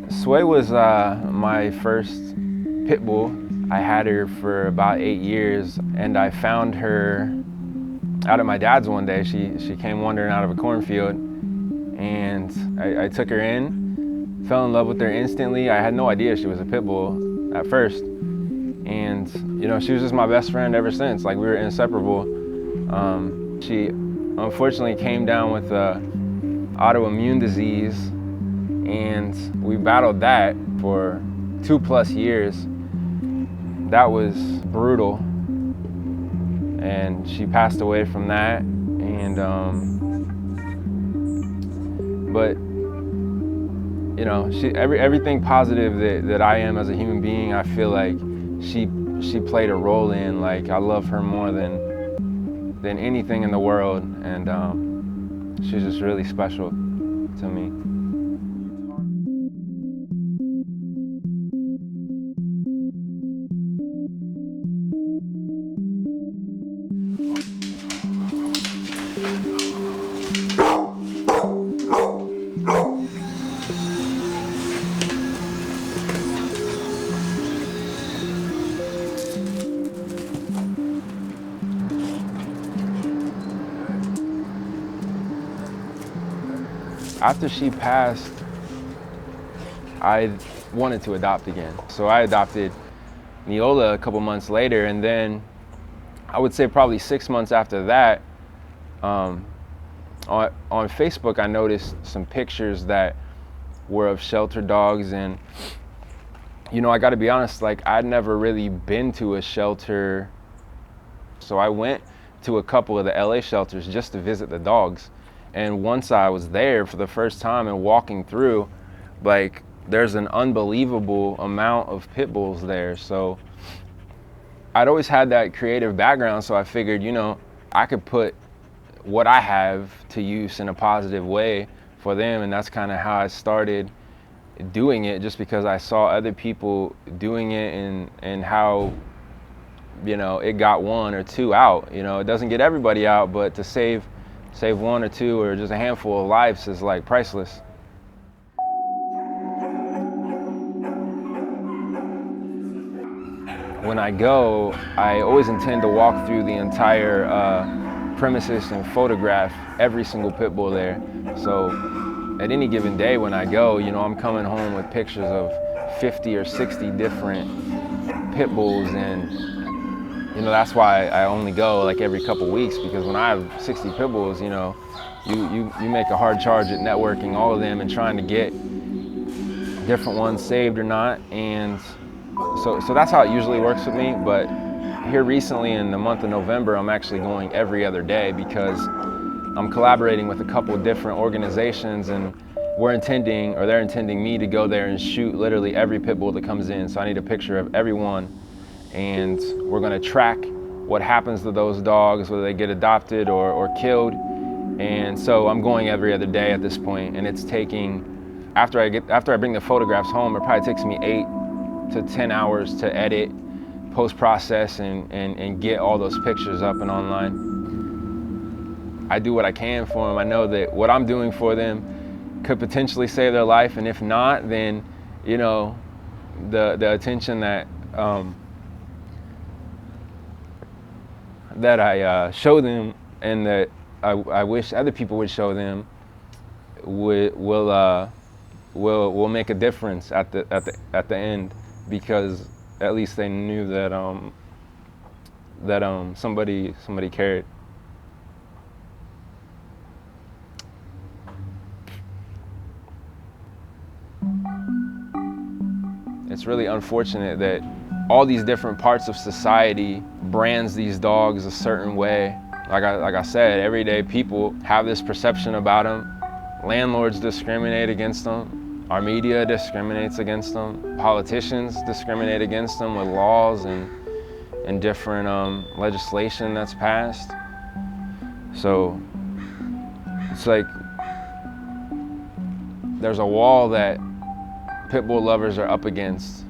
Sway was my first pit bull. I had her for about 8 years, and I found her out at my dad's one day. She came wandering out of a cornfield, and I took her in, fell in love with her instantly. I had no idea she was a pit bull at first, and she was just my best friend ever since. Like, we were inseparable. She unfortunately came down with autoimmune disease, and we battled that for 2+ years. That was brutal, and she passed away from that. And but everything positive that I am as a human being, I feel like she played a role in. Like, I love her more than anything in the world, and she's just really special to me. After she passed, I wanted to adopt again. So I adopted Neola a couple months later, and then I would say probably 6 months after that, on Facebook, I noticed some pictures that were of shelter dogs. And I got to be honest, like, I'd never really been to a shelter. So I went to a couple of the LA shelters just to visit the dogs. And once I was there for the first time and walking through, like, there's an unbelievable amount of pit bulls there. So I'd always had that creative background, so I figured, I could put what I have to use in a positive way for them. And that's kind of how I started doing it, just because I saw other people doing it, and how it got one or two out. It doesn't get everybody out, but to save one or two or just a handful of lives is like priceless. When I go, I always intend to walk through the entire premises and photograph every single pit bull there. So at any given day when I go, I'm coming home with pictures of 50 or 60 different pit bulls. And that's why I only go like every couple weeks, because when I have 60 pit bulls, you make a hard charge at networking all of them and trying to get different ones saved or not. And so that's how it usually works with me. But here recently in the month of November, I'm actually going every other day, because I'm collaborating with a couple different organizations, and they're intending me to go there and shoot literally every pit bull that comes in. So I need a picture of every one. And we're going to track what happens to those dogs, whether they get adopted or killed. And so I'm going every other day at this point, and it's taking, after I bring the photographs home, it probably takes me 8 to 10 hours to edit, post-process, and get all those pictures up and online. I do what I can for them. I know that what I'm doing for them could potentially save their life, and if not, then the attention that I show them, and that I wish other people would show them, will make a difference at the end, because at least they knew that somebody cared. It's really unfortunate that all these different parts of society brands these dogs a certain way. Like I said, everyday people have this perception about them. Landlords discriminate against them. Our media discriminates against them. Politicians discriminate against them with laws and different legislation that's passed. So it's like there's a wall that pit bull lovers are up against,